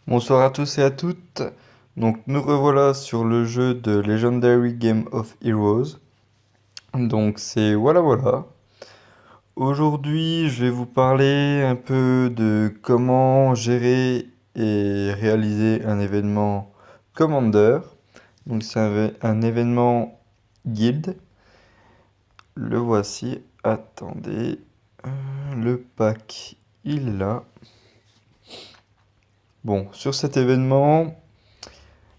Bonsoir à tous et à toutes. Donc nous revoilà sur le jeu de Legendary Game of Heroes. Donc c'est voilà. Aujourd'hui, je vais vous parler un peu de comment gérer et réaliser un événement Commander. Donc c'est un événement guild. Le voici. Attendez. Le pack, il est là. Bon, sur cet événement,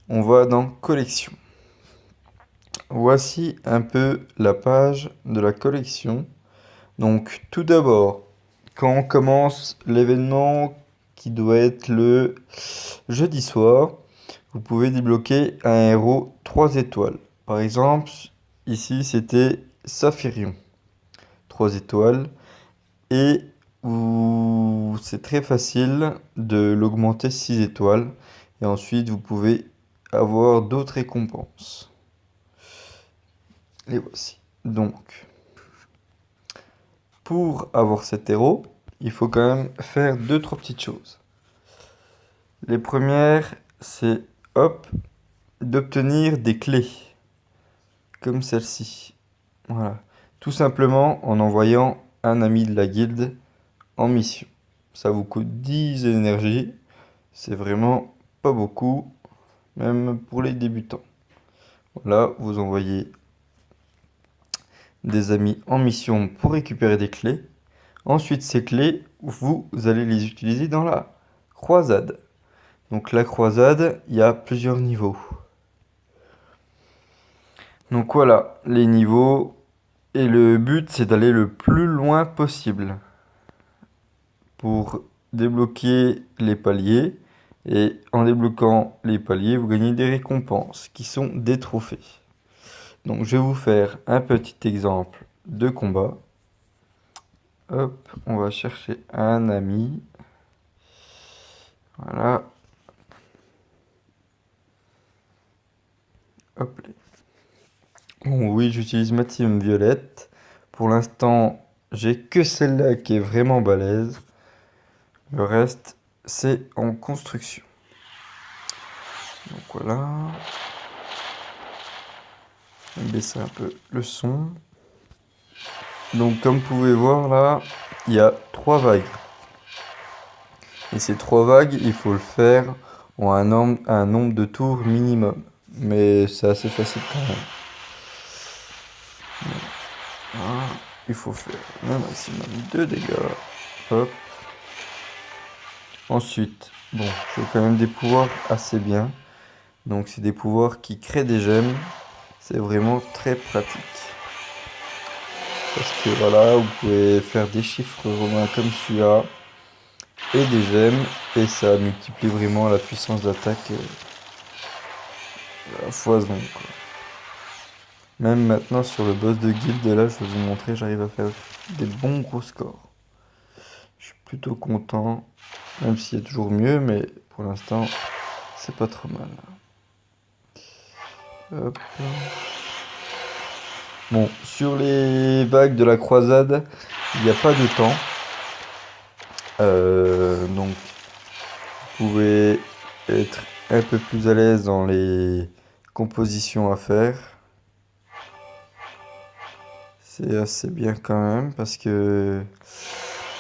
on va dans collection. Voici un peu la page de la collection. Donc tout d'abord, quand on commence l'événement qui doit être le jeudi soir, vous pouvez débloquer un héros 3 étoiles. Par exemple, ici c'était Saphirion, 3 étoiles. Et c'est très facile de l'augmenter 6 étoiles. Et ensuite, vous pouvez avoir d'autres récompenses. Les voici. Donc, pour avoir cet héros, il faut quand même faire deux, trois petites choses. Les premières, c'est hop, d'obtenir des clés, comme celle-ci. Voilà. Tout simplement en envoyant un ami de la guilde en mission. Ça vous coûte 10 énergies. C'est vraiment pas beaucoup, même pour les débutants. Voilà, vous envoyez des amis en mission pour récupérer des clés. Ensuite, ces clés, vous allez les utiliser dans la croisade. Donc la croisade, il y a plusieurs niveaux. Donc voilà, les niveaux. Et le but, c'est d'aller le plus loin possible pour débloquer les paliers. Et en débloquant les paliers, vous gagnez des récompenses qui sont des trophées. Donc je vais vous faire un petit exemple de combat. Hop, on va chercher un ami. Voilà. Hop. Bon, oui, j'utilise ma team violette. Pour l'instant, j'ai que celle-là qui est vraiment balèze. Le reste, c'est en construction. Donc voilà. Je vais baisser un peu le son. Donc comme vous pouvez voir là, il y a 3 vagues. Et ces 3 vagues, il faut le faire en un nombre de tours minimum. Mais c'est assez facile quand même. Voilà. Il faut faire un maximum de dégâts. Hop. Ensuite, bon, j'ai quand même des pouvoirs assez bien. Donc c'est des pouvoirs qui créent des gemmes. C'est vraiment très pratique. Parce que voilà, vous pouvez faire des chiffres romains comme celui-là. Et des gemmes. Et ça multiplie vraiment la puissance d'attaque à foison, quoi. Même maintenant sur le boss de guild, là, je vais vous montrer, j'arrive à faire des bons gros scores. Je suis plutôt content. Même s'il y a toujours mieux, mais pour l'instant, c'est pas trop mal. Hop. Bon, sur les vagues de la croisade, il n'y a pas de temps. Donc, vous pouvez être un peu plus à l'aise dans les compositions à faire. C'est assez bien quand même parce que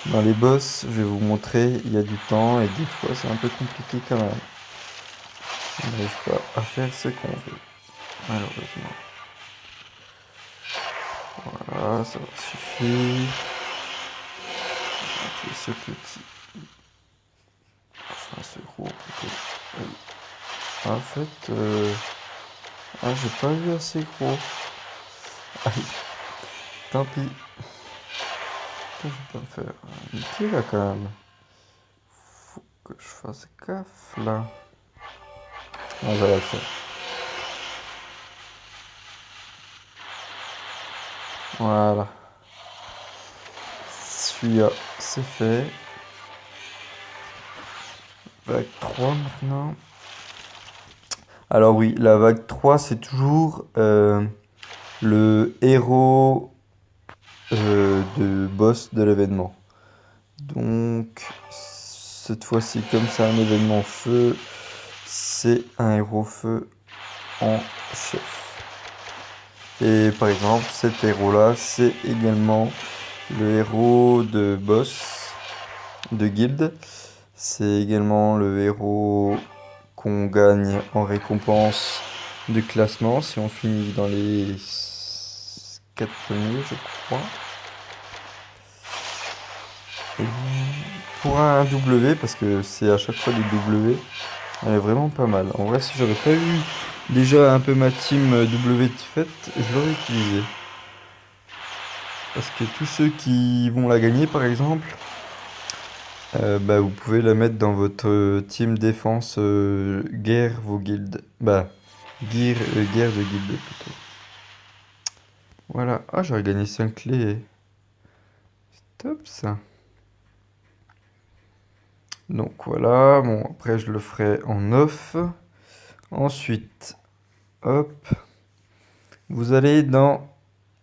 dans les boss, je vais vous montrer, il y a du temps et des fois c'est un peu compliqué quand même. On n'arrive pas à faire ce qu'on veut, malheureusement. Voilà, ça va suffire. On fait ce petit. Enfin, ce gros plutôt. En fait, j'ai pas vu assez gros. Aïe, tant pis. Putain, je vais pas me faire niquer là quand même. Faut que je fasse gaffe là. Ah, ça va le faire. Voilà. Celui-là, c'est fait. Vague 3 maintenant. Alors oui, la vague 3, c'est toujours le héros de boss de l'événement. Donc, cette fois-ci, comme c'est un événement feu, c'est un héros feu en chef. Et par exemple, cet héros-là, c'est également le héros de boss de guilde. C'est également le héros qu'on gagne en récompense de classement si on finit dans les 4 premiers, je crois. Et pour un W, parce que c'est à chaque fois des W, elle est vraiment pas mal. En vrai, si j'aurais pas eu déjà un peu ma team W de fait, je l'aurais utilisé. Parce que tous ceux qui vont la gagner, par exemple, bah, vous pouvez la mettre dans votre team défense guerre vos guildes. Bah, guerre de guildes plutôt. Voilà. Ah, j'aurais gagné 5 clés. C'est top ça. Donc voilà. Bon, après, je le ferai en off. Ensuite, hop. Vous allez dans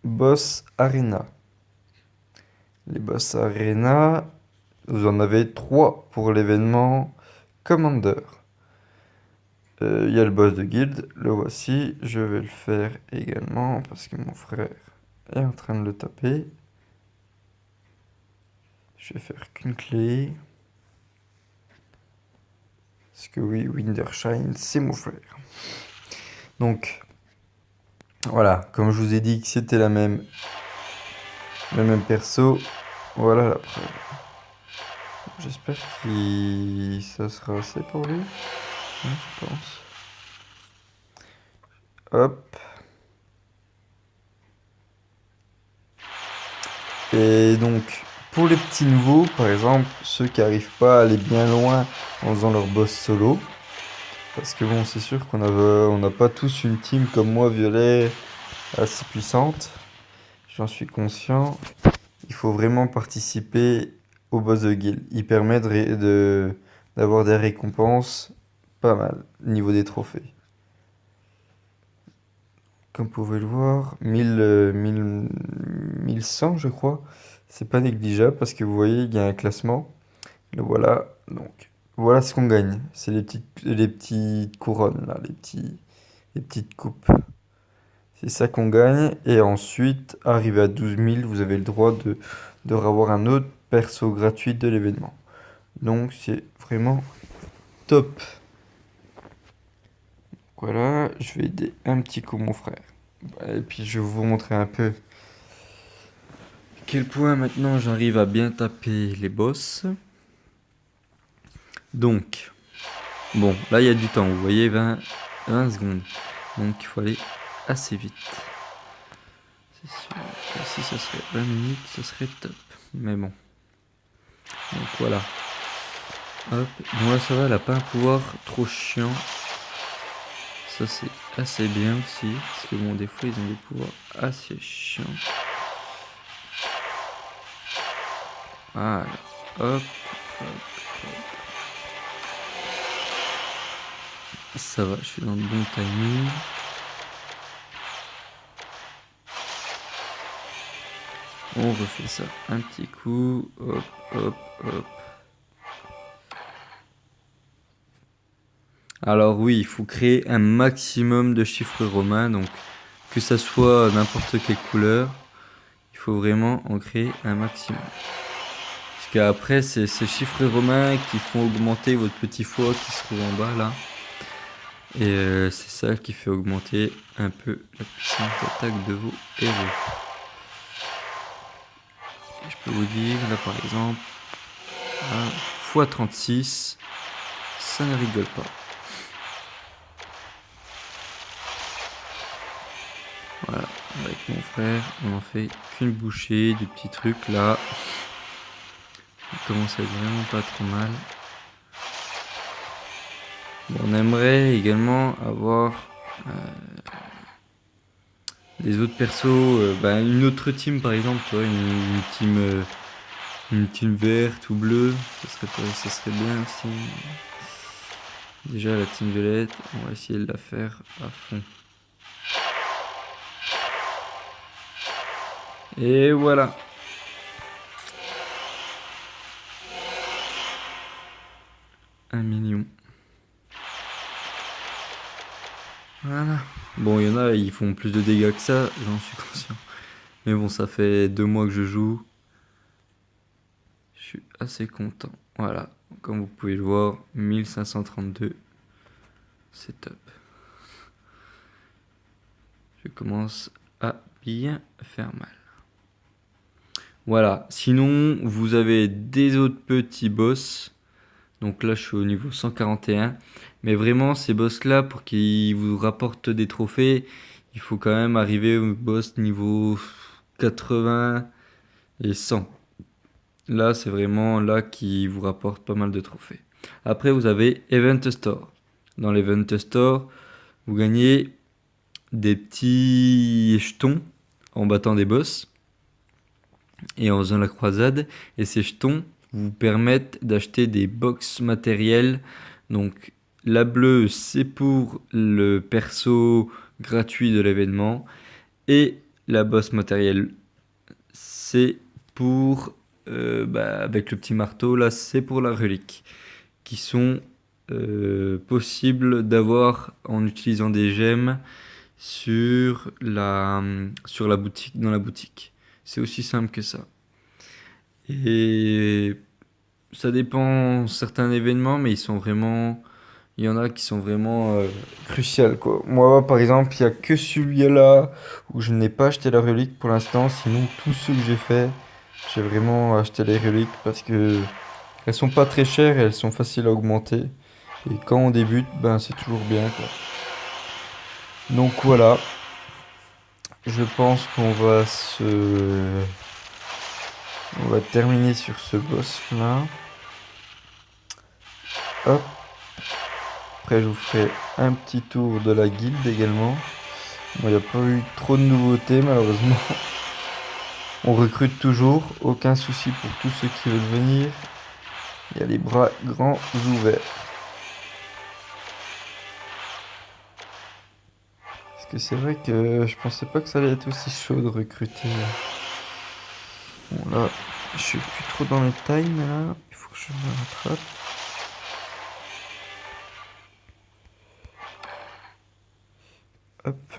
Boss Arena. Les Boss Arena, vous en avez 3 pour l'événement Commander. Il y a le boss de guilde, le voici, je vais le faire également parce que mon frère est en train de le taper. Je vais faire qu'une clé. Parce que oui, Windershine, c'est mon frère. Donc, voilà, comme je vous ai dit que c'était le même perso, voilà la preuve. J'espère que ça sera assez pour lui. Ouais, je pense. Hop. Et donc, pour les petits nouveaux, par exemple, ceux qui n'arrivent pas à aller bien loin en faisant leur boss solo, parce que bon, c'est sûr on n'a pas tous une team comme moi, violet, assez puissante, j'en suis conscient. Il faut vraiment participer au boss de guild. Il permet d'avoir des récompenses pas mal, au niveau des trophées. Comme vous pouvez le voir, 1100 je crois. C'est pas négligeable parce que vous voyez, il y a un classement. Le voilà, donc voilà ce qu'on gagne. C'est les petites couronnes là, les petites coupes. C'est ça qu'on gagne. Et ensuite, arrivé à 12 000, vous avez le droit de revoir un autre perso gratuit de l'événement. Donc c'est vraiment top. Voilà, je vais aider un petit coup mon frère. Et puis je vais vous montrer un peu à quel point maintenant j'arrive à bien taper les boss. Donc, bon, là il y a du temps, vous voyez, 20 secondes. Donc il faut aller assez vite. C'est sûr que si ça serait 20 minutes, ça serait top. Mais bon. Donc voilà. Hop. Bon là ça va, elle a pas un pouvoir trop chiant. Ça c'est assez bien aussi. Parce que bon, des fois ils ont des pouvoirs assez chiants. Voilà. Hop. Hop. Ça va, je suis dans le bon timing. On refait ça un petit coup. Hop, hop, hop. Alors oui, il faut créer un maximum de chiffres romains. Donc que ça soit n'importe quelle couleur, il faut vraiment en créer un maximum. Parce qu'après, c'est ces chiffres romains qui font augmenter votre petit foie qui se trouve en bas là. Et c'est ça qui fait augmenter un peu la puissance d'attaque de vos héros. Et je peux vous dire, là par exemple, x36, ça ne rigole pas. Voilà, avec mon frère, on en fait qu'une bouchée, des petits trucs là. Il commence à être vraiment pas trop mal. Bon, on aimerait également avoir des autres persos, une autre team par exemple, tu vois, une team verte ou bleue, ça serait bien aussi. Déjà la team violette, on va essayer de la faire à fond. Et voilà. 1 million. Voilà. Bon, il y en a, ils font plus de dégâts que ça, j'en suis conscient. Mais bon, ça fait 2 mois que je joue. Je suis assez content. Voilà, comme vous pouvez le voir, 1532. C'est top. Je commence à bien faire mal. Voilà, sinon vous avez des autres petits boss. Donc là je suis au niveau 141. Mais vraiment ces boss là, pour qu'ils vous rapportent des trophées, il faut quand même arriver au boss niveau 80 et 100. Là c'est vraiment là qui vous rapporte pas mal de trophées. Après vous avez Event Store. Dans l'Event Store, vous gagnez des petits jetons en battant des boss et en faisant la croisade. Et ces jetons vous permettent d'acheter des box matériels. Donc la bleue, c'est pour le perso gratuit de l'événement. Et la box matériel, c'est pour... avec le petit marteau, là, c'est pour la relique. Qui sont possibles d'avoir en utilisant des gemmes sur la boutique, dans la boutique. C'est aussi simple que ça. Et ça dépend certains événements, mais il y en a qui sont vraiment cruciales, quoi. Moi, par exemple, il n'y a que celui-là où je n'ai pas acheté la relique pour l'instant. Sinon, tous ceux que j'ai fait, j'ai vraiment acheté les reliques parce que elles sont pas très chères et elles sont faciles à augmenter. Et quand on débute, ben c'est toujours bien, quoi. Donc voilà, je pense on va terminer sur ce boss là. Hop. Après je vous ferai un petit tour de la guilde également. Bon, il n'y a pas eu trop de nouveautés malheureusement. On recrute toujours, aucun souci pour tous ceux qui veulent venir. Il y a les bras grands ouverts. Parce que c'est vrai que je pensais pas que ça allait être aussi chaud de recruter. Bon là, je suis plus trop dans le time là, il faut que je me rattrape. Hop.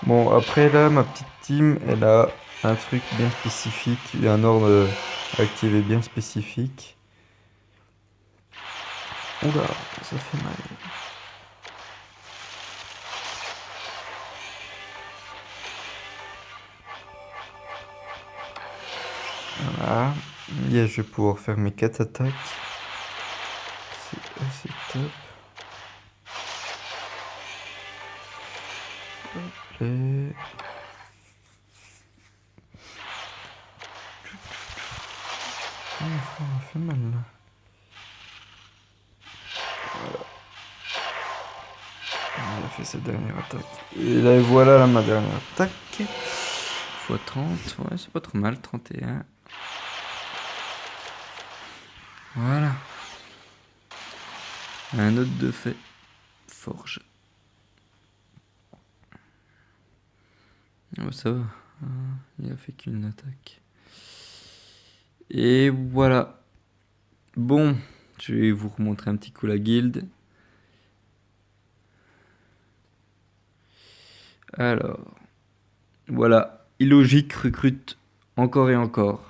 Bon, après là, ma petite team, elle a un truc bien spécifique, un ordre activé bien spécifique. Oula, ça fait mal. Voilà. Yes, je vais pouvoir faire mes 4 attaques. C'est assez top. Hop là. Oh, mon frère m'a fait mal là. Voilà. Il a fait sa dernière attaque. Et là, voilà là, ma dernière attaque. x 30, ouais, c'est pas trop mal, 31. Voilà. Un autre de fait. Forge. Oh, ça va. Il a fait qu'une attaque. Et voilà. Bon, je vais vous remontrer un petit coup la guilde. Alors, voilà. Illogique recrute encore et encore.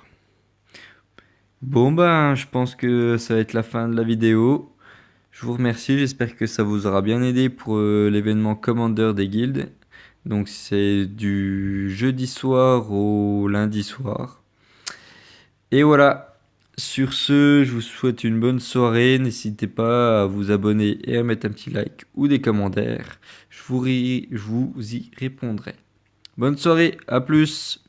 Bon ben, je pense que ça va être la fin de la vidéo. Je vous remercie, j'espère que ça vous aura bien aidé pour l'événement Commander des guildes. Donc c'est du jeudi soir au lundi soir. Et voilà, sur ce, je vous souhaite une bonne soirée. N'hésitez pas à vous abonner et à mettre un petit like ou des commentaires. Je vous y répondrai. Bonne soirée, à plus!